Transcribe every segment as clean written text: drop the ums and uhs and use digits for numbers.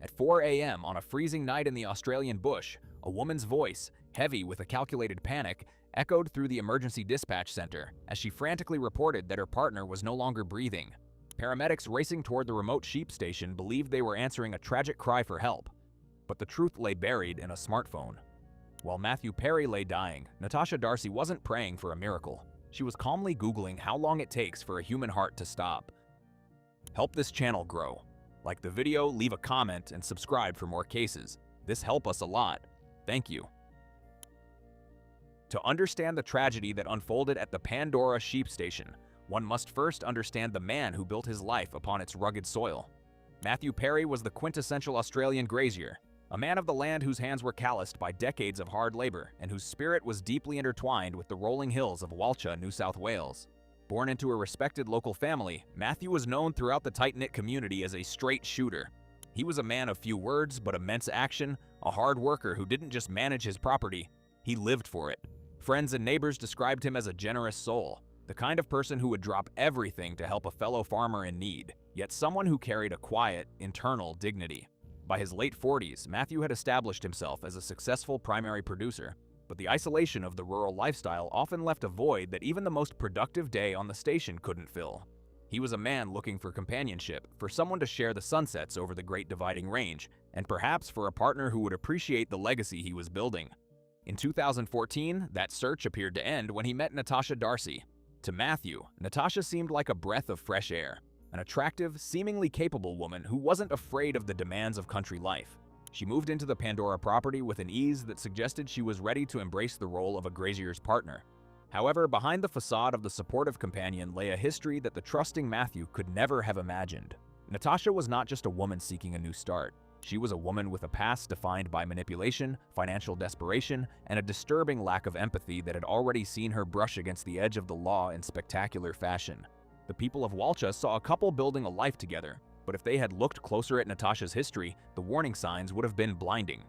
At 4 a.m. on a freezing night in the Australian bush, a woman's voice, heavy with a calculated panic, echoed through the emergency dispatch center as she frantically reported that her partner was no longer breathing. Paramedics racing toward the remote sheep station believed they were answering a tragic cry for help, but the truth lay buried in a smartphone. While Matthew Perry lay dying, Natasha Darcy wasn't praying for a miracle. She was calmly Googling how long it takes for a human heart to stop. Help this channel grow. Like the video, leave a comment, and subscribe for more cases. This helps us a lot. Thank you. To understand the tragedy that unfolded at the Pandora sheep station, one must first understand the man who built his life upon its rugged soil. Matthew Perry was the quintessential Australian grazier, a man of the land whose hands were calloused by decades of hard labor and whose spirit was deeply intertwined with the rolling hills of Walcha, New South Wales. Born into a respected local family, Matthew was known throughout the tight-knit community as a straight shooter. He was a man of few words but immense action, a hard worker who didn't just manage his property, he lived for it. Friends and neighbors described him as a generous soul, the kind of person who would drop everything to help a fellow farmer in need, yet someone who carried a quiet, internal dignity. By his late 40s, Matthew had established himself as a successful primary producer, but the isolation of the rural lifestyle often left a void that even the most productive day on the station couldn't fill. He was a man looking for companionship, for someone to share the sunsets over the Great Dividing Range, and perhaps for a partner who would appreciate the legacy he was building. In 2014, that search appeared to end when he met Natasha Darcy. To Matthew, Natasha seemed like a breath of fresh air, an attractive, seemingly capable woman who wasn't afraid of the demands of country life. She moved into the Pandora property with an ease that suggested she was ready to embrace the role of a grazier's partner. However, behind the facade of the supportive companion lay a history that the trusting Matthew could never have imagined. Natasha was not just a woman seeking a new start. She was a woman with a past defined by manipulation, financial desperation, and a disturbing lack of empathy that had already seen her brush against the edge of the law in spectacular fashion. The people of Walcha saw a couple building a life together, but if they had looked closer at Natasha's history, the warning signs would have been blinding.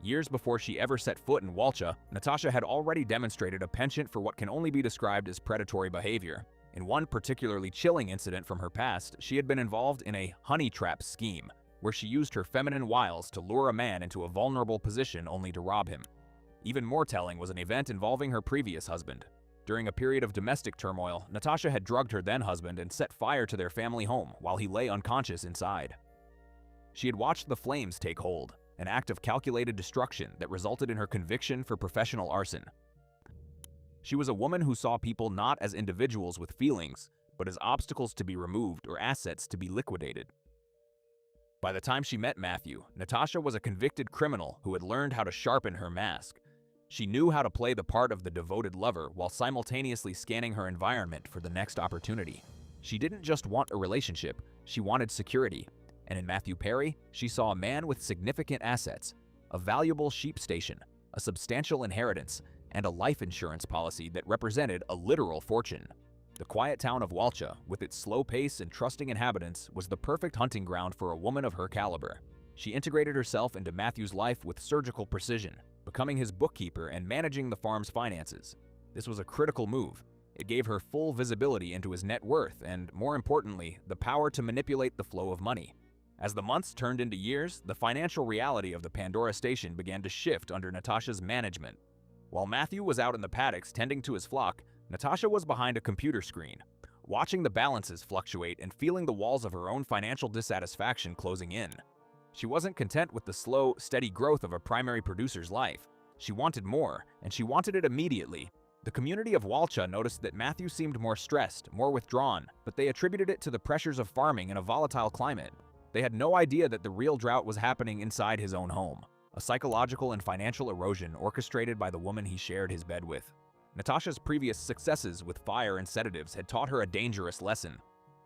Years before she ever set foot in Walcha, Natasha had already demonstrated a penchant for what can only be described as predatory behavior. In one particularly chilling incident from her past, she had been involved in a honey trap scheme, where she used her feminine wiles to lure a man into a vulnerable position only to rob him. Even more telling was an event involving her previous husband. During a period of domestic turmoil, Natasha had drugged her then-husband and set fire to their family home while he lay unconscious inside. She had watched the flames take hold, an act of calculated destruction that resulted in her conviction for professional arson. She was a woman who saw people not as individuals with feelings, but as obstacles to be removed or assets to be liquidated. By the time she met Matthew, Natasha was a convicted criminal who had learned how to sharpen her mask. She knew how to play the part of the devoted lover while simultaneously scanning her environment for the next opportunity. She didn't just want a relationship, she wanted security. And in Matthew Perry, she saw a man with significant assets, a valuable sheep station, a substantial inheritance, and a life insurance policy that represented a literal fortune. The quiet town of Walcha, with its slow pace and trusting inhabitants, was the perfect hunting ground for a woman of her caliber. She integrated herself into Matthew's life with surgical precision, becoming his bookkeeper and managing the farm's finances. This was a critical move. It gave her full visibility into his net worth and, more importantly, the power to manipulate the flow of money. As the months turned into years, the financial reality of the Pandora station began to shift under Natasha's management. While Matthew was out in the paddocks tending to his flock, Natasha was behind a computer screen, watching the balances fluctuate and feeling the walls of her own financial dissatisfaction closing in. She wasn't content with the slow, steady growth of a primary producer's life. She wanted more, and she wanted it immediately. The community of Walcha noticed that Matthew seemed more stressed, more withdrawn, but they attributed it to the pressures of farming in a volatile climate. They had no idea that the real drought was happening inside his own home, a psychological and financial erosion orchestrated by the woman he shared his bed with. Natasha's previous successes with fire and sedatives had taught her a dangerous lesson,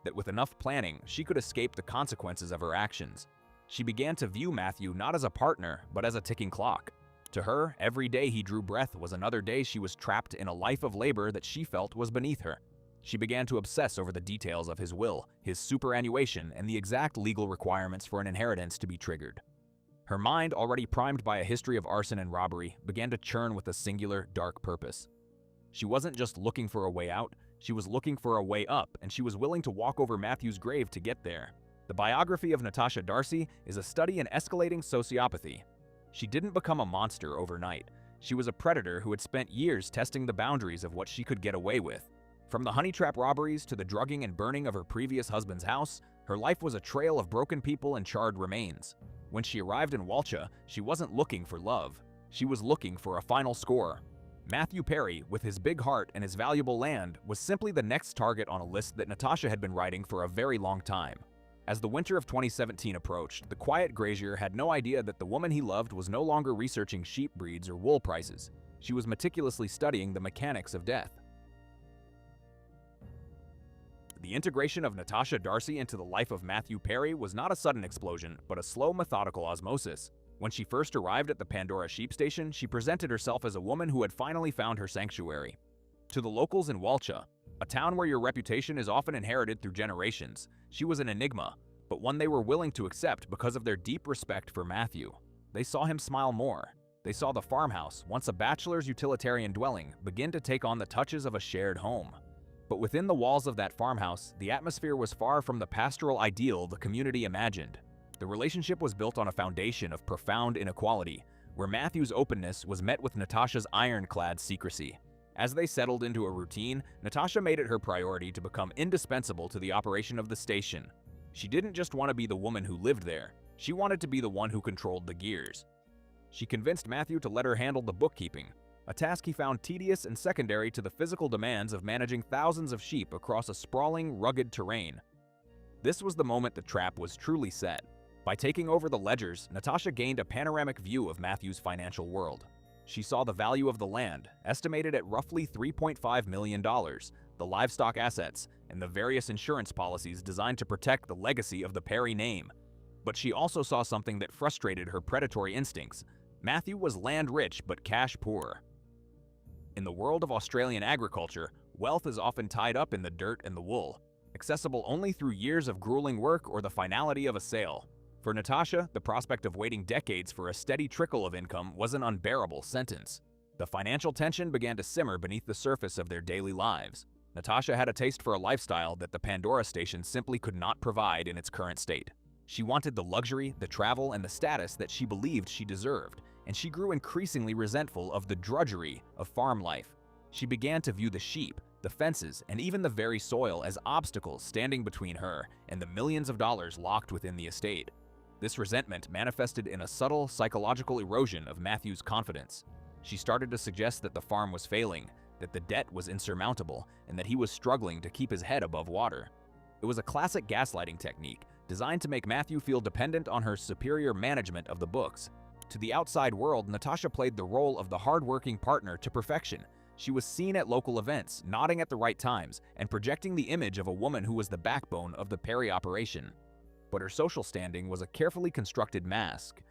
that with enough planning, she could escape the consequences of her actions. She began to view Matthew not as a partner, but as a ticking clock. To her, every day he drew breath was another day she was trapped in a life of labor that she felt was beneath her. She began to obsess over the details of his will, his superannuation, and the exact legal requirements for an inheritance to be triggered. Her mind, already primed by a history of arson and robbery, began to churn with a singular, dark purpose. She wasn't just looking for a way out, she was looking for a way up, and she was willing to walk over Matthew's grave to get there. The biography of Natasha Darcy is a study in escalating sociopathy. She didn't become a monster overnight. She was a predator who had spent years testing the boundaries of what she could get away with. From the honey trap robberies to the drugging and burning of her previous husband's house, her life was a trail of broken people and charred remains. When she arrived in Walcha, she wasn't looking for love. She was looking for a final score. Matthew Perry, with his big heart and his valuable land, was simply the next target on a list that Natasha had been writing for a very long time. As the winter of 2017 approached, the quiet grazier had no idea that the woman he loved was no longer researching sheep breeds or wool prices. She was meticulously studying the mechanics of death. The integration of Natasha Darcy into the life of Matthew Perry was not a sudden explosion, but a slow, methodical osmosis. When she first arrived at the Pandora sheep station, she presented herself as a woman who had finally found her sanctuary. To the locals in Walcha, a town where your reputation is often inherited through generations, she was an enigma, but one they were willing to accept because of their deep respect for Matthew. They saw him smile more. They saw the farmhouse, once a bachelor's utilitarian dwelling, begin to take on the touches of a shared home. But within the walls of that farmhouse, the atmosphere was far from the pastoral ideal the community imagined. The relationship was built on a foundation of profound inequality, where Matthew's openness was met with Natasha's ironclad secrecy. As they settled into a routine, Natasha made it her priority to become indispensable to the operation of the station. She didn't just want to be the woman who lived there, she wanted to be the one who controlled the gears. She convinced Matthew to let her handle the bookkeeping, a task he found tedious and secondary to the physical demands of managing thousands of sheep across a sprawling, rugged terrain. This was the moment the trap was truly set. By taking over the ledgers, Natasha gained a panoramic view of Matthew's financial world. She saw the value of the land, estimated at roughly $3.5 million, the livestock assets, and the various insurance policies designed to protect the legacy of the Perry name. But she also saw something that frustrated her predatory instincts. Matthew was land-rich but cash-poor. In the world of Australian agriculture, wealth is often tied up in the dirt and the wool, accessible only through years of grueling work or the finality of a sale. For Natasha, the prospect of waiting decades for a steady trickle of income was an unbearable sentence. The financial tension began to simmer beneath the surface of their daily lives. Natasha had a taste for a lifestyle that the Pandora station simply could not provide in its current state. She wanted the luxury, the travel, and the status that she believed she deserved, and she grew increasingly resentful of the drudgery of farm life. She began to view the sheep, the fences, and even the very soil as obstacles standing between her and the millions of dollars locked within the estate. This resentment manifested in a subtle psychological erosion of Matthew's confidence. She started to suggest that the farm was failing, that the debt was insurmountable, and that he was struggling to keep his head above water. It was a classic gaslighting technique, designed to make Matthew feel dependent on her superior management of the books. To the outside world, Natasha played the role of the hard-working partner to perfection. She was seen at local events, nodding at the right times, and projecting the image of a woman who was the backbone of the Perry operation. But her social standing was a carefully constructed mask.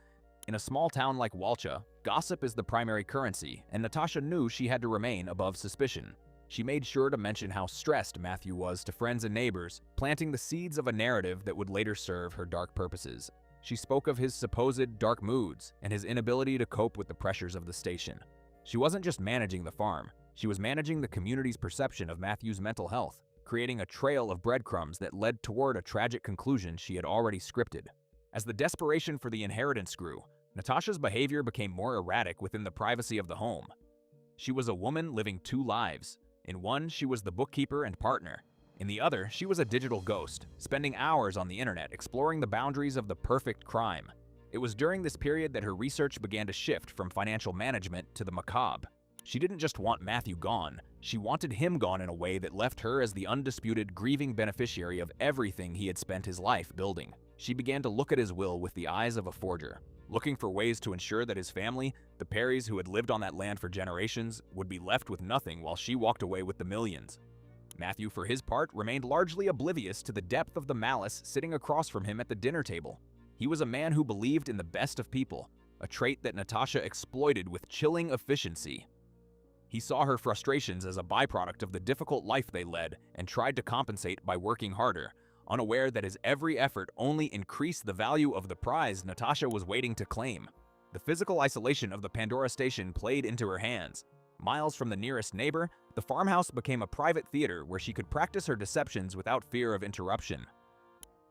In a small town like Walcha, gossip is the primary currency, and Natasha knew she had to remain above suspicion. She made sure to mention how stressed Matthew was to friends and neighbors, planting the seeds of a narrative that would later serve her dark purposes. She spoke of his supposed dark moods and his inability to cope with the pressures of the station. She wasn't just managing the farm, she was managing the community's perception of Matthew's mental health, creating a trail of breadcrumbs that led toward a tragic conclusion she had already scripted. As the desperation for the inheritance grew, Natasha's behavior became more erratic within the privacy of the home. She was a woman living two lives. In one, she was the bookkeeper and partner. In the other, she was a digital ghost, spending hours on the internet exploring the boundaries of the perfect crime. It was during this period that her research began to shift from financial management to the macabre. She didn't just want Matthew gone, she wanted him gone in a way that left her as the undisputed, grieving beneficiary of everything he had spent his life building. She began to look at his will with the eyes of a forger, looking for ways to ensure that his family, the Perrys who had lived on that land for generations, would be left with nothing while she walked away with the millions. Matthew, for his part, remained largely oblivious to the depth of the malice sitting across from him at the dinner table. He was a man who believed in the best of people, a trait that Natasha exploited with chilling efficiency. He saw her frustrations as a byproduct of the difficult life they led and tried to compensate by working harder, unaware that his every effort only increased the value of the prize Natasha was waiting to claim. The physical isolation of the Pandora station played into her hands. Miles from the nearest neighbor, the farmhouse became a private theater where she could practice her deceptions without fear of interruption.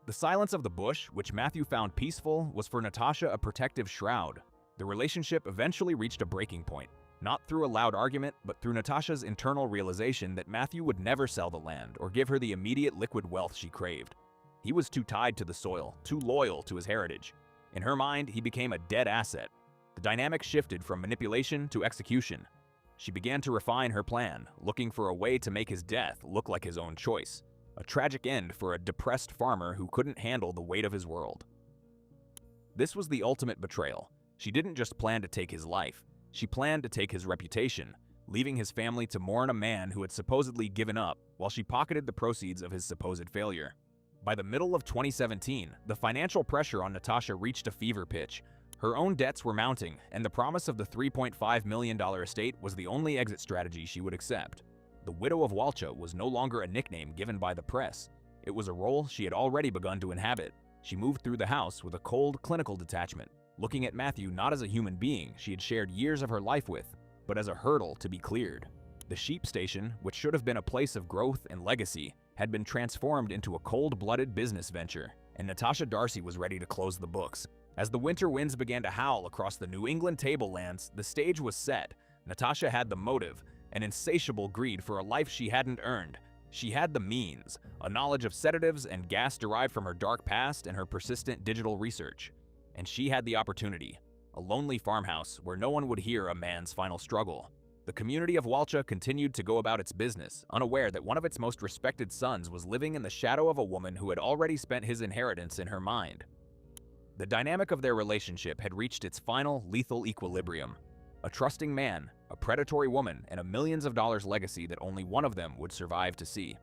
The silence of the bush, which Matthew found peaceful, was for Natasha a protective shroud. The relationship eventually reached a breaking point, not through a loud argument, but through Natasha's internal realization that Matthew would never sell the land or give her the immediate liquid wealth she craved. He was too tied to the soil, too loyal to his heritage. In her mind, he became a dead asset. The dynamic shifted from manipulation to execution. She began to refine her plan, looking for a way to make his death look like his own choice. A tragic end for a depressed farmer who couldn't handle the weight of his world. This was the ultimate betrayal. She didn't just plan to take his life, she planned to take his reputation, leaving his family to mourn a man who had supposedly given up while she pocketed the proceeds of his supposed failure. By the middle of 2017, the financial pressure on Natasha reached a fever pitch. Her own debts were mounting, and the promise of the $3.5 million estate was the only exit strategy she would accept. The widow of Walcha was no longer a nickname given by the press. It was a role she had already begun to inhabit. She moved through the house with a cold, clinical detachment, looking at Matthew not as a human being she had shared years of her life with, but as a hurdle to be cleared. The sheep station, which should have been a place of growth and legacy, had been transformed into a cold-blooded business venture, and Natasha Darcy was ready to close the books. As the winter winds began to howl across the New England tablelands, the stage was set. Natasha had the motive, an insatiable greed for a life she hadn't earned. She had the means, a knowledge of sedatives and gas derived from her dark past and her persistent digital research. And she had the opportunity, a lonely farmhouse where no one would hear a man's final struggle. The community of Walcha continued to go about its business, unaware that one of its most respected sons was living in the shadow of a woman who had already spent his inheritance in her mind. The dynamic of their relationship had reached its final lethal equilibrium. A trusting man, a predatory woman, and a millions of dollars legacy that only one of them would survive to see.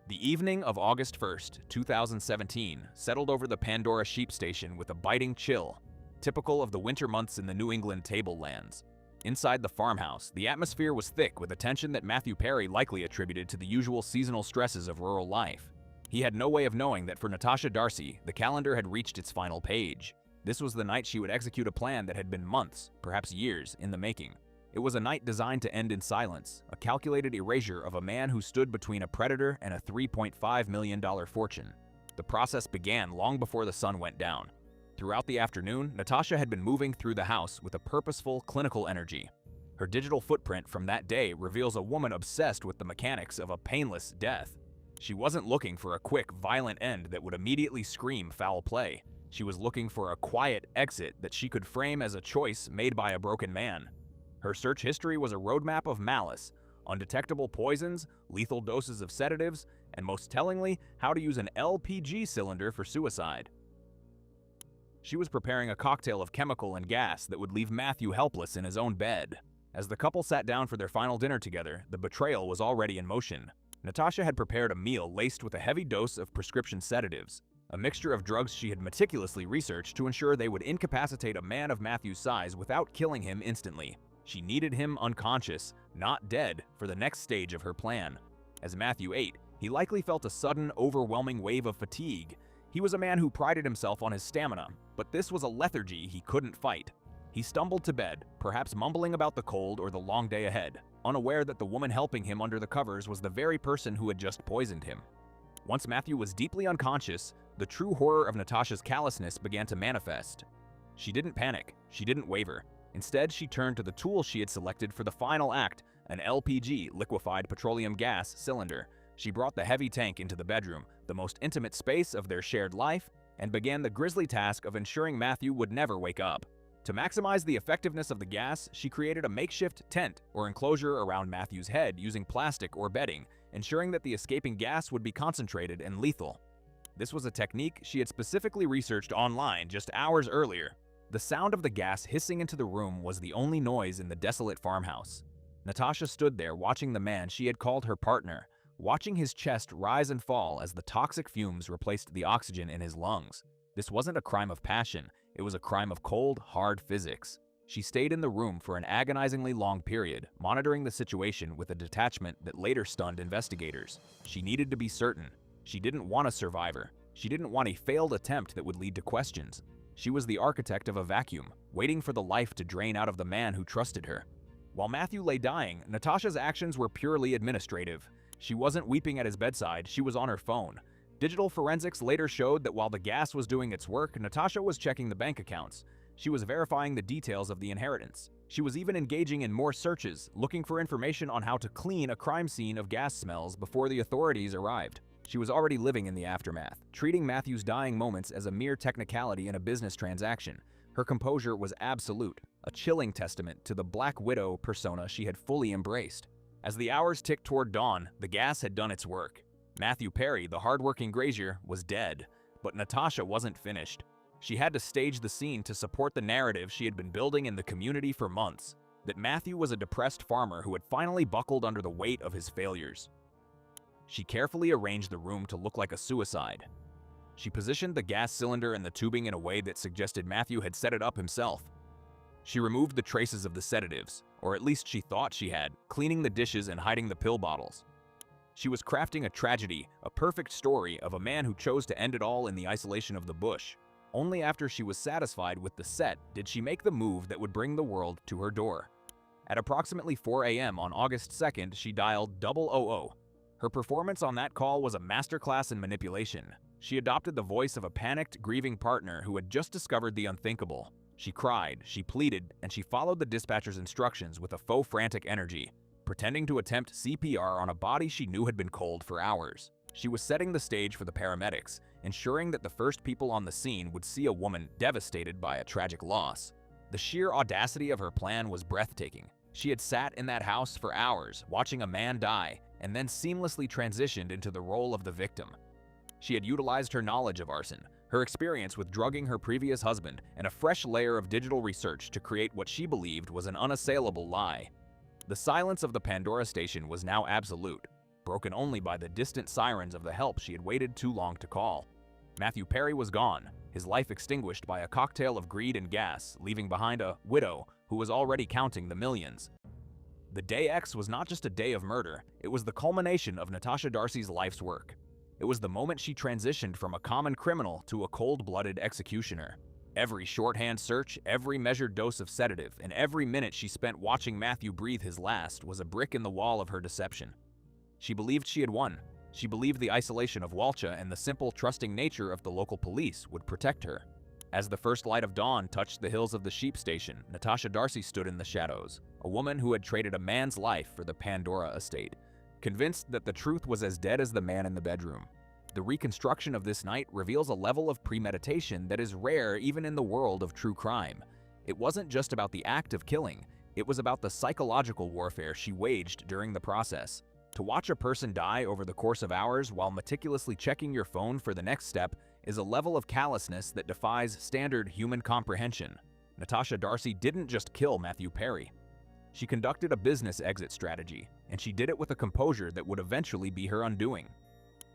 The evening of August 1st, 2017, settled over the Pandora sheep station with a biting chill, typical of the winter months in the New England tablelands. Inside the farmhouse, the atmosphere was thick with a tension that Matthew Perry likely attributed to the usual seasonal stresses of rural life. He had no way of knowing that for Natasha Darcy, the calendar had reached its final page. This was the night she would execute a plan that had been months, perhaps years, in the making. It was a night designed to end in silence, a calculated erasure of a man who stood between a predator and a $3.5 million fortune. The process began long before the sun went down. Throughout the afternoon, Natasha had been moving through the house with a purposeful, clinical energy. Her digital footprint from that day reveals a woman obsessed with the mechanics of a painless death. She wasn't looking for a quick, violent end that would immediately scream foul play. She was looking for a quiet exit that she could frame as a choice made by a broken man. Her search history was a roadmap of malice, undetectable poisons, lethal doses of sedatives, and most tellingly, how to use an LPG cylinder for suicide. She was preparing a cocktail of chemical and gas that would leave Matthew helpless in his own bed. As the couple sat down for their final dinner together, the betrayal was already in motion. Natasha had prepared a meal laced with a heavy dose of prescription sedatives, a mixture of drugs she had meticulously researched to ensure they would incapacitate a man of Matthew's size without killing him instantly. She needed him unconscious, not dead, for the next stage of her plan. As Matthew ate, he likely felt a sudden, overwhelming wave of fatigue. He was a man who prided himself on his stamina, but this was a lethargy he couldn't fight. He stumbled to bed, perhaps mumbling about the cold or the long day ahead, unaware that the woman helping him under the covers was the very person who had just poisoned him. Once Matthew was deeply unconscious, the true horror of Natasha's callousness began to manifest. She didn't panic, she didn't waver. Instead, she turned to the tool she had selected for the final act, an LPG, liquefied petroleum gas, cylinder. She brought the heavy tank into the bedroom, the most intimate space of their shared life, and began the grisly task of ensuring Matthew would never wake up. To maximize the effectiveness of the gas, she created a makeshift tent or enclosure around Matthew's head using plastic or bedding, ensuring that the escaping gas would be concentrated and lethal. This was a technique she had specifically researched online just hours earlier. The sound of the gas hissing into the room was the only noise in the desolate farmhouse. Natasha stood there watching the man she had called her partner, watching his chest rise and fall as the toxic fumes replaced the oxygen in his lungs. This wasn't a crime of passion, it was a crime of cold, hard physics. She stayed in the room for an agonizingly long period, monitoring the situation with a detachment that later stunned investigators. She needed to be certain. She didn't want a survivor. She didn't want a failed attempt that would lead to questions. She was the architect of a vacuum, waiting for the life to drain out of the man who trusted her. While Matthew lay dying, Natasha's actions were purely administrative. She wasn't weeping at his bedside, she was on her phone, Digital forensics later showed that while the gas was doing its work, Natasha was checking the bank accounts. She was verifying the details of the inheritance. She was even engaging in more searches, looking for information on how to clean a crime scene of gas smells before the authorities arrived. She was already living in the aftermath, treating Matthew's dying moments as a mere technicality in a business transaction. Her composure was absolute, a chilling testament to the Black Widow persona she had fully embraced. As the hours ticked toward dawn, the gas had done its work. Matthew Perry, the hardworking grazier, was dead, but Natasha wasn't finished. She had to stage the scene to support the narrative she had been building in the community for months, that Matthew was a depressed farmer who had finally buckled under the weight of his failures. She carefully arranged the room to look like a suicide. She positioned the gas cylinder and the tubing in a way that suggested Matthew had set it up himself. She removed the traces of the sedatives, or at least she thought she had, cleaning the dishes and hiding the pill bottles. She was crafting a tragedy, a perfect story of a man who chose to end it all in the isolation of the bush. Only after she was satisfied with the set did she make the move that would bring the world to her door. At approximately 4 a.m. on August 2nd, she dialed 000. Her performance on that call was a masterclass in manipulation. She adopted the voice of a panicked, grieving partner who had just discovered the unthinkable. She cried, she pleaded, and she followed the dispatcher's instructions with a faux frantic energy, pretending to attempt CPR on a body she knew had been cold for hours. She was setting the stage for the paramedics, ensuring that the first people on the scene would see a woman devastated by a tragic loss. The sheer audacity of her plan was breathtaking. She had sat in that house for hours, watching a man die, and then seamlessly transitioned into the role of the victim. She had utilized her knowledge of arson, her experience with drugging her previous husband, and a fresh layer of digital research to create what she believed was an unassailable lie. The silence of the Pandora station was now absolute, broken only by the distant sirens of the help she had waited too long to call. Matthew Perry was gone, his life extinguished by a cocktail of greed and gas, leaving behind a widow who was already counting the millions. The Day X was not just a day of murder, it was the culmination of Natasha Darcy's life's work. It was the moment she transitioned from a common criminal to a cold-blooded executioner. Every shorthand search, every measured dose of sedative, and every minute she spent watching Matthew breathe his last was a brick in the wall of her deception. She believed she had won. She believed the isolation of Walcha and the simple, trusting nature of the local police would protect her. As the first light of dawn touched the hills of the sheep station, Natasha Darcy stood in the shadows, a woman who had traded a man's life for the Pandora estate, convinced that the truth was as dead as the man in the bedroom. The reconstruction of this night reveals a level of premeditation that is rare even in the world of true crime. It wasn't just about the act of killing, it was about the psychological warfare she waged during the process. To watch a person die over the course of hours while meticulously checking your phone for the next step is a level of callousness that defies standard human comprehension. Natasha Darcy didn't just kill Matthew Perry. She conducted a business exit strategy, and she did it with a composure that would eventually be her undoing.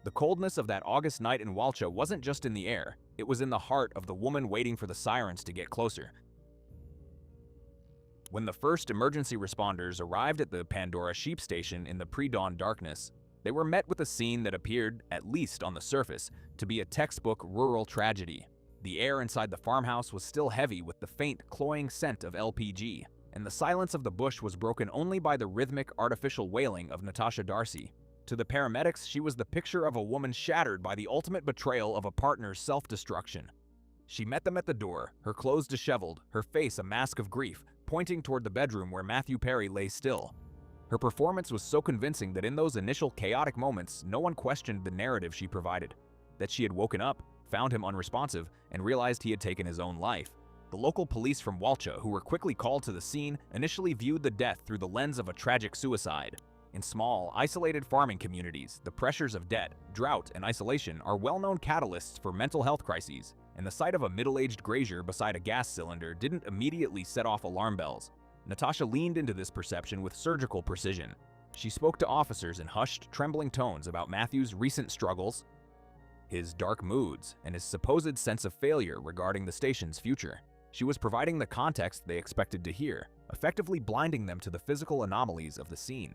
The coldness of that August night in Walcha wasn't just in the air, it was in the heart of the woman waiting for the sirens to get closer. When the first emergency responders arrived at the Pandora sheep station in the pre-dawn darkness, they were met with a scene that appeared, at least on the surface, to be a textbook rural tragedy. The air inside the farmhouse was still heavy with the faint, cloying scent of LPG, and the silence of the bush was broken only by the rhythmic, artificial wailing of Natasha Darcy. To the paramedics, she was the picture of a woman shattered by the ultimate betrayal of a partner's self-destruction. She met them at the door, her clothes disheveled, her face a mask of grief, pointing toward the bedroom where Matthew Perry lay still. Her performance was so convincing that in those initial chaotic moments, no one questioned the narrative she provided. That she had woken up, found him unresponsive, and realized he had taken his own life. The local police from Walcha, who were quickly called to the scene, initially viewed the death through the lens of a tragic suicide. In small, isolated farming communities, the pressures of debt, drought, and isolation are well-known catalysts for mental health crises, and the sight of a middle-aged grazier beside a gas cylinder didn't immediately set off alarm bells. Natasha leaned into this perception with surgical precision. She spoke to officers in hushed, trembling tones about Matthew's recent struggles, his dark moods, and his supposed sense of failure regarding the station's future. She was providing the context they expected to hear, effectively blinding them to the physical anomalies of the scene.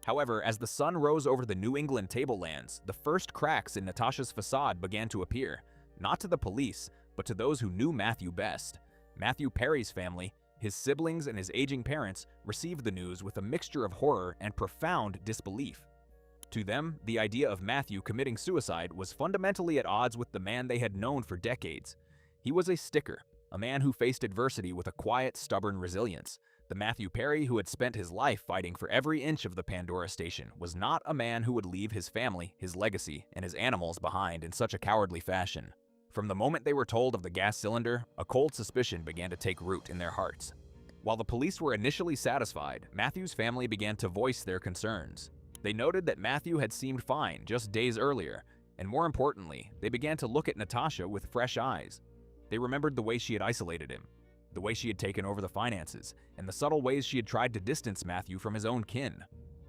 However, as the sun rose over the New England tablelands, the first cracks in Natasha's facade began to appear, not to the police, but to those who knew Matthew best. Matthew Perry's family, his siblings and his aging parents, received the news with a mixture of horror and profound disbelief. To them, the idea of Matthew committing suicide was fundamentally at odds with the man they had known for decades. He was a sticker, a man who faced adversity with a quiet, stubborn resilience. The Matthew Perry who had spent his life fighting for every inch of the Pandora station was not a man who would leave his family, his legacy, and his animals behind in such a cowardly fashion. From the moment they were told of the gas cylinder, a cold suspicion began to take root in their hearts. While the police were initially satisfied, Matthew's family began to voice their concerns. They noted that Matthew had seemed fine just days earlier, and more importantly, they began to look at Natasha with fresh eyes. They remembered the way she had isolated him, the way she had taken over the finances, and the subtle ways she had tried to distance Matthew from his own kin.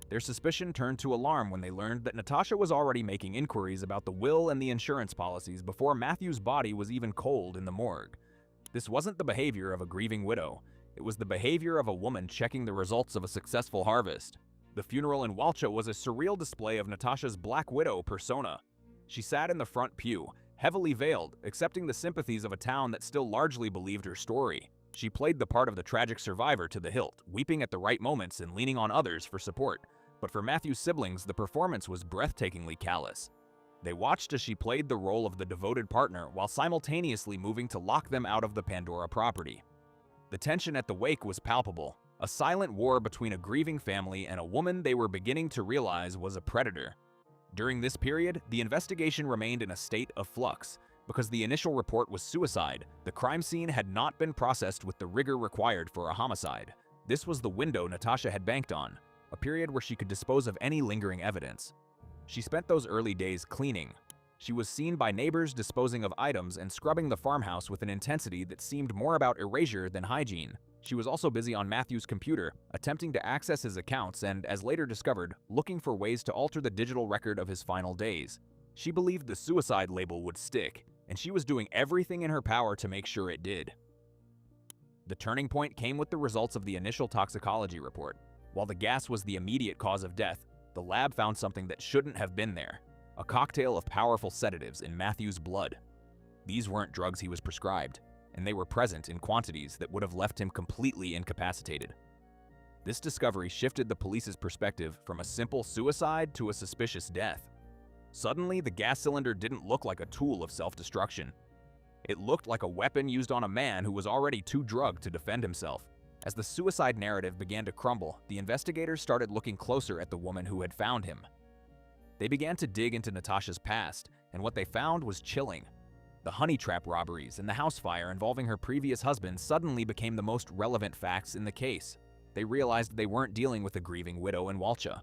Their suspicion turned to alarm when they learned that Natasha was already making inquiries about the will and the insurance policies before Matthew's body was even cold in the morgue. This wasn't the behavior of a grieving widow. It was the behavior of a woman checking the results of a successful harvest. The funeral in Walcha was a surreal display of Natasha's Black Widow persona. She sat in the front pew, heavily veiled, accepting the sympathies of a town that still largely believed her story. She played the part of the tragic survivor to the hilt, weeping at the right moments and leaning on others for support. But for Matthew's siblings, the performance was breathtakingly callous. They watched as she played the role of the devoted partner while simultaneously moving to lock them out of the Pandora property. The tension at the wake was palpable, a silent war between a grieving family and a woman they were beginning to realize was a predator. During this period, the investigation remained in a state of flux. Because the initial report was suicide, the crime scene had not been processed with the rigor required for a homicide. This was the window Natasha had banked on, a period where she could dispose of any lingering evidence. She spent those early days cleaning. She was seen by neighbors disposing of items and scrubbing the farmhouse with an intensity that seemed more about erasure than hygiene. She was also busy on Matthew's computer, attempting to access his accounts and, as later discovered, looking for ways to alter the digital record of his final days. She believed the suicide label would stick, and she was doing everything in her power to make sure it did. The turning point came with the results of the initial toxicology report. While the gas was the immediate cause of death, the lab found something that shouldn't have been there: a cocktail of powerful sedatives in Matthew's blood. These weren't drugs he was prescribed, and they were present in quantities that would have left him completely incapacitated. This discovery shifted the police's perspective from a simple suicide to a suspicious death. Suddenly, the gas cylinder didn't look like a tool of self-destruction. It looked like a weapon used on a man who was already too drugged to defend himself. As the suicide narrative began to crumble, the investigators started looking closer at the woman who had found him. They began to dig into Natasha's past, and what they found was chilling. The honey trap robberies and the house fire involving her previous husband suddenly became the most relevant facts in the case. They realized they weren't dealing with a grieving widow in Walcha.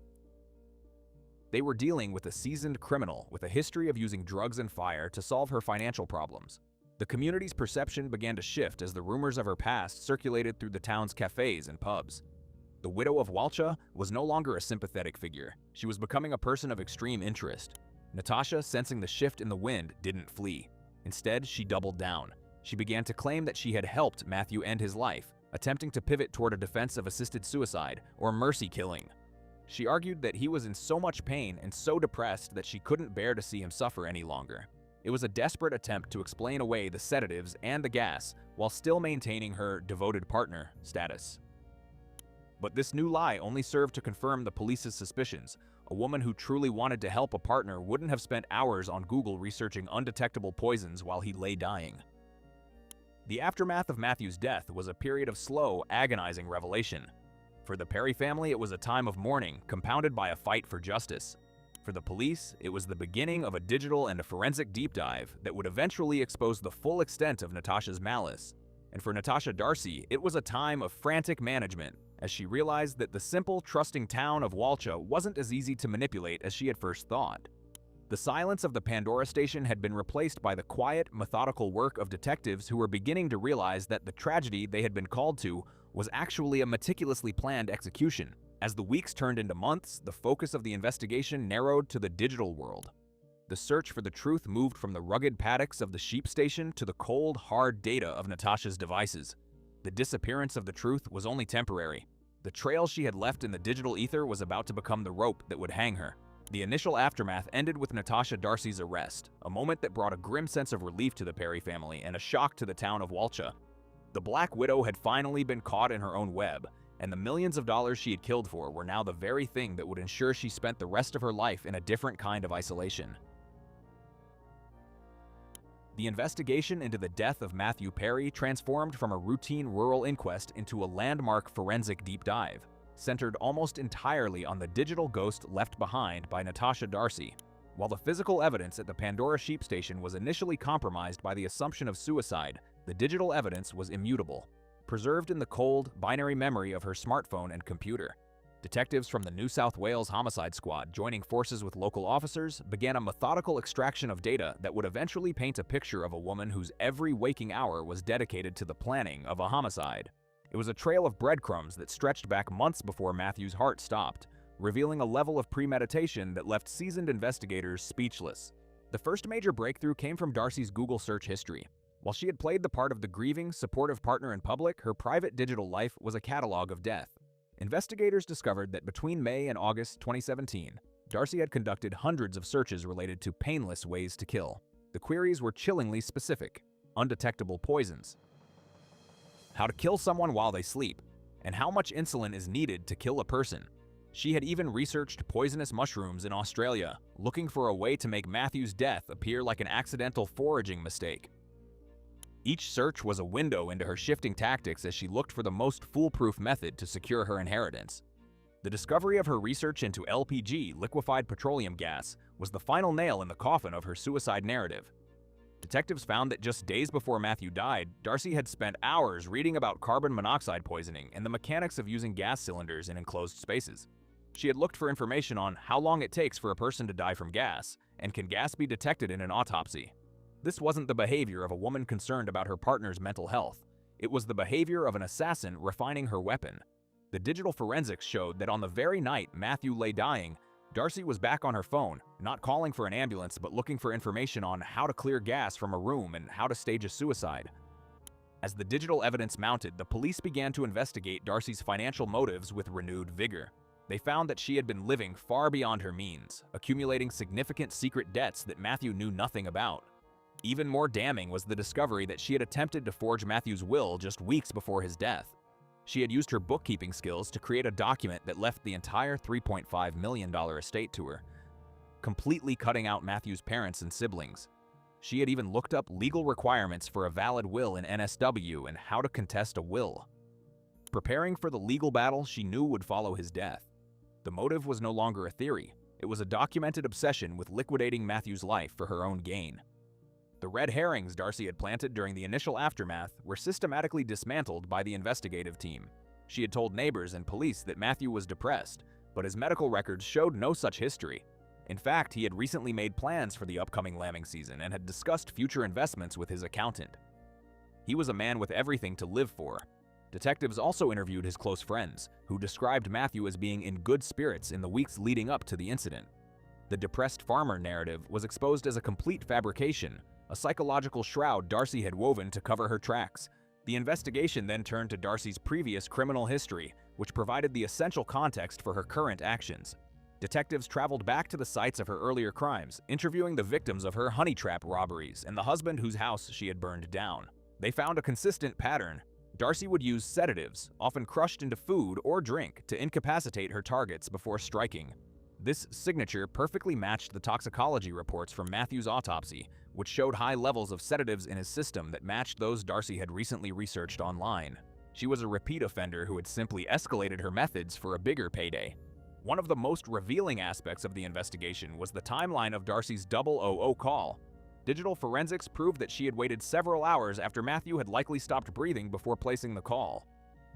They were dealing with a seasoned criminal with a history of using drugs and fire to solve her financial problems. The community's perception began to shift as the rumors of her past circulated through the town's cafes and pubs. The widow of Walcha was no longer a sympathetic figure. She was becoming a person of extreme interest. Natasha, sensing the shift in the wind, didn't flee. Instead, she doubled down. She began to claim that she had helped Matthew end his life, attempting to pivot toward a defense of assisted suicide or mercy killing. She argued that he was in so much pain and so depressed that she couldn't bear to see him suffer any longer. It was a desperate attempt to explain away the sedatives and the gas while still maintaining her devoted partner status. But this new lie only served to confirm the police's suspicions. A woman who truly wanted to help a partner wouldn't have spent hours on Google researching undetectable poisons while he lay dying. The aftermath of Matthew's death was a period of slow, agonizing revelation. For the Perry family, it was a time of mourning, compounded by a fight for justice. For the police, it was the beginning of a digital and a forensic deep dive that would eventually expose the full extent of Natasha's malice. And for Natasha Darcy, it was a time of frantic management, as she realized that the simple, trusting town of Walcha wasn't as easy to manipulate as she had first thought. The silence of the Pandora station had been replaced by the quiet, methodical work of detectives who were beginning to realize that the tragedy they had been called to was actually a meticulously planned execution. As the weeks turned into months, the focus of the investigation narrowed to the digital world. The search for the truth moved from the rugged paddocks of the sheep station to the cold, hard data of Natasha's devices. The disappearance of the truth was only temporary. The trail she had left in the digital ether was about to become the rope that would hang her. The initial aftermath ended with Natasha Darcy's arrest, a moment that brought a grim sense of relief to the Perry family and a shock to the town of Walcha. The Black Widow had finally been caught in her own web, and the millions of dollars she had killed for were now the very thing that would ensure she spent the rest of her life in a different kind of isolation. The investigation into the death of Matthew Perry transformed from a routine rural inquest into a landmark forensic deep dive, centered almost entirely on the digital ghost left behind by Natasha Darcy. While the physical evidence at the Pandora Sheep Station was initially compromised by the assumption of suicide, the digital evidence was immutable, preserved in the cold, binary memory of her smartphone and computer. Detectives from the New South Wales Homicide Squad, joining forces with local officers, began a methodical extraction of data that would eventually paint a picture of a woman whose every waking hour was dedicated to the planning of a homicide. It was a trail of breadcrumbs that stretched back months before Matthew's heart stopped, revealing a level of premeditation that left seasoned investigators speechless. The first major breakthrough came from Darcy's Google search history. While she had played the part of the grieving, supportive partner in public, her private digital life was a catalog of death. Investigators discovered that between May and August 2017, Darcy had conducted hundreds of searches related to painless ways to kill. The queries were chillingly specific: undetectable poisons, how to kill someone while they sleep, and how much insulin is needed to kill a person. She had even researched poisonous mushrooms in Australia, looking for a way to make Matthew's death appear like an accidental foraging mistake. Each search was a window into her shifting tactics as she looked for the most foolproof method to secure her inheritance. The discovery of her research into LPG, liquefied petroleum gas, was the final nail in the coffin of her suicide narrative. Detectives found that just days before Matthew died, Darcy had spent hours reading about carbon monoxide poisoning and the mechanics of using gas cylinders in enclosed spaces. She had looked for information on how long it takes for a person to die from gas, and can gas be detected in an autopsy. This wasn't the behavior of a woman concerned about her partner's mental health. It was the behavior of an assassin refining her weapon. The digital forensics showed that on the very night Matthew lay dying, Darcy was back on her phone, not calling for an ambulance but looking for information on how to clear gas from a room and how to stage a suicide. As the digital evidence mounted, the police began to investigate Darcy's financial motives with renewed vigor. They found that she had been living far beyond her means, accumulating significant secret debts that Matthew knew nothing about. Even more damning was the discovery that she had attempted to forge Matthew's will just weeks before his death. She had used her bookkeeping skills to create a document that left the entire $3.5 million estate to her, completely cutting out Matthew's parents and siblings. She had even looked up legal requirements for a valid will in NSW and how to contest a will, preparing for the legal battle she knew would follow his death. The motive was no longer a theory. It was a documented obsession with liquidating Matthew's life for her own gain. The red herrings Darcy had planted during the initial aftermath were systematically dismantled by the investigative team. She had told neighbors and police that Matthew was depressed, but his medical records showed no such history. In fact, he had recently made plans for the upcoming lambing season and had discussed future investments with his accountant. He was a man with everything to live for. Detectives also interviewed his close friends, who described Matthew as being in good spirits in the weeks leading up to the incident. The depressed farmer narrative was exposed as a complete fabrication, a psychological shroud Darcy had woven to cover her tracks. The investigation then turned to Darcy's previous criminal history, which provided the essential context for her current actions. Detectives traveled back to the sites of her earlier crimes, interviewing the victims of her honey trap robberies and the husband whose house she had burned down. They found a consistent pattern. Darcy would use sedatives, often crushed into food or drink, to incapacitate her targets before striking. This signature perfectly matched the toxicology reports from Matthew's autopsy, which showed high levels of sedatives in his system that matched those Darcy had recently researched online. She was a repeat offender who had simply escalated her methods for a bigger payday. One of the most revealing aspects of the investigation was the timeline of Darcy's 000 call. Digital forensics proved that she had waited several hours after Matthew had likely stopped breathing before placing the call.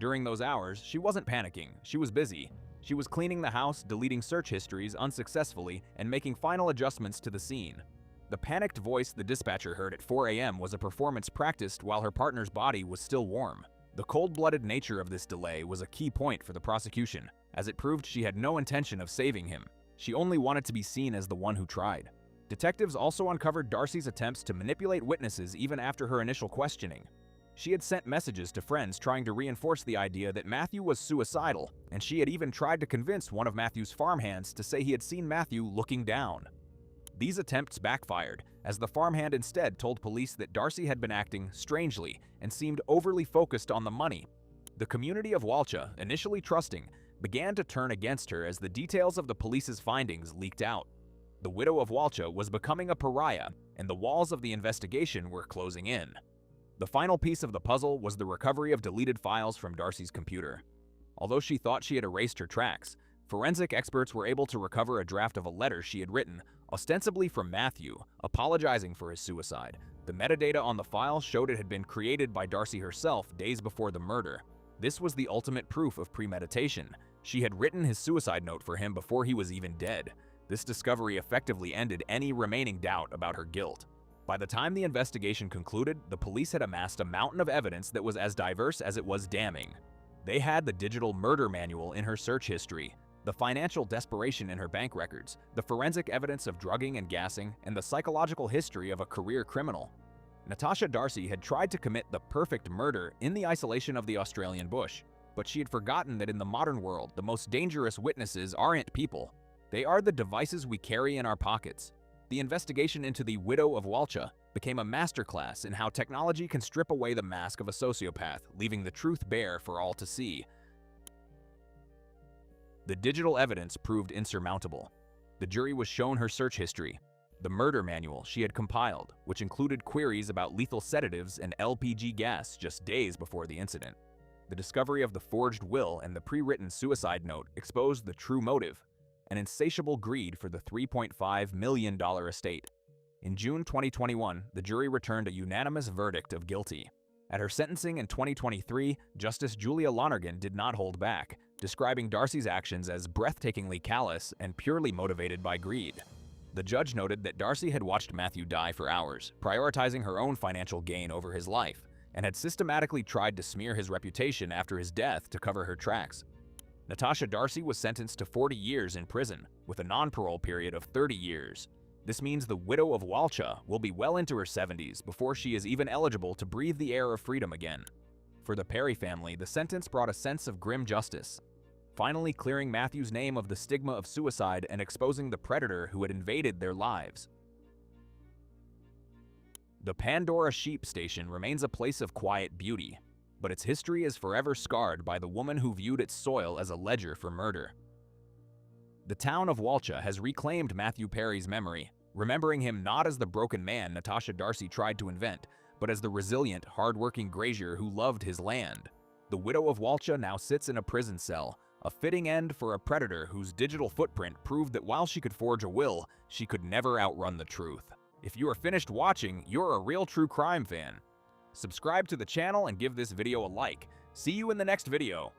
During those hours, she wasn't panicking, she was busy. She was cleaning the house, deleting search histories unsuccessfully, and making final adjustments to the scene. The panicked voice the dispatcher heard at 4 a.m. was a performance practiced while her partner's body was still warm. The cold-blooded nature of this delay was a key point for the prosecution, as it proved she had no intention of saving him. She only wanted to be seen as the one who tried. Detectives also uncovered Darcy's attempts to manipulate witnesses even after her initial questioning. She had sent messages to friends trying to reinforce the idea that Matthew was suicidal, and she had even tried to convince one of Matthew's farmhands to say he had seen Matthew looking down. These attempts backfired, as the farmhand instead told police that Darcy had been acting strangely and seemed overly focused on the money. The community of Walcha, initially trusting, began to turn against her as the details of the police's findings leaked out. The widow of Walcha was becoming a pariah, and the walls of the investigation were closing in. The final piece of the puzzle was the recovery of deleted files from Darcy's computer. Although she thought she had erased her tracks, forensic experts were able to recover a draft of a letter she had written, ostensibly from Matthew, apologizing for his suicide. The metadata on the file showed it had been created by Darcy herself days before the murder. This was the ultimate proof of premeditation. She had written his suicide note for him before he was even dead. This discovery effectively ended any remaining doubt about her guilt. By the time the investigation concluded, the police had amassed a mountain of evidence that was as diverse as it was damning. They had the digital murder manual in her search history, the financial desperation in her bank records, the forensic evidence of drugging and gassing, and the psychological history of a career criminal. Natasha Darcy had tried to commit the perfect murder in the isolation of the Australian bush, but she had forgotten that in the modern world, the most dangerous witnesses aren't people. They are the devices we carry in our pockets. The investigation into the widow of Walcha became a masterclass in how technology can strip away the mask of a sociopath, leaving the truth bare for all to see. The digital evidence proved insurmountable. The jury was shown her search history, the murder manual she had compiled, which included queries about lethal sedatives and LPG gas just days before the incident. The discovery of the forged will and the pre-written suicide note exposed the true motive, an insatiable greed for the $3.5 million estate. In June 2021, the jury returned a unanimous verdict of guilty. At her sentencing in 2023, Justice Julia Lonergan did not hold back, describing Darcy's actions as breathtakingly callous and purely motivated by greed. The judge noted that Darcy had watched Matthew die for hours, prioritizing her own financial gain over his life, and had systematically tried to smear his reputation after his death to cover her tracks. Natasha Darcy was sentenced to 40 years in prison, with a non-parole period of 30 years. This means the widow of Walcha will be well into her 70s before she is even eligible to breathe the air of freedom again. For the Perry family, the sentence brought a sense of grim justice, finally clearing Matthew's name of the stigma of suicide and exposing the predator who had invaded their lives. The Pandora Sheep Station remains a place of quiet beauty, but its history is forever scarred by the woman who viewed its soil as a ledger for murder. The town of Walcha has reclaimed Matthew Perry's memory, remembering him not as the broken man Natasha Darcy tried to invent, but as the resilient, hard-working grazier who loved his land. The widow of Walcha now sits in a prison cell, a fitting end for a predator whose digital footprint proved that while she could forge a will, she could never outrun the truth. If you are finished watching, you're a real true crime fan. Subscribe to the channel and give this video a like. See you in the next video.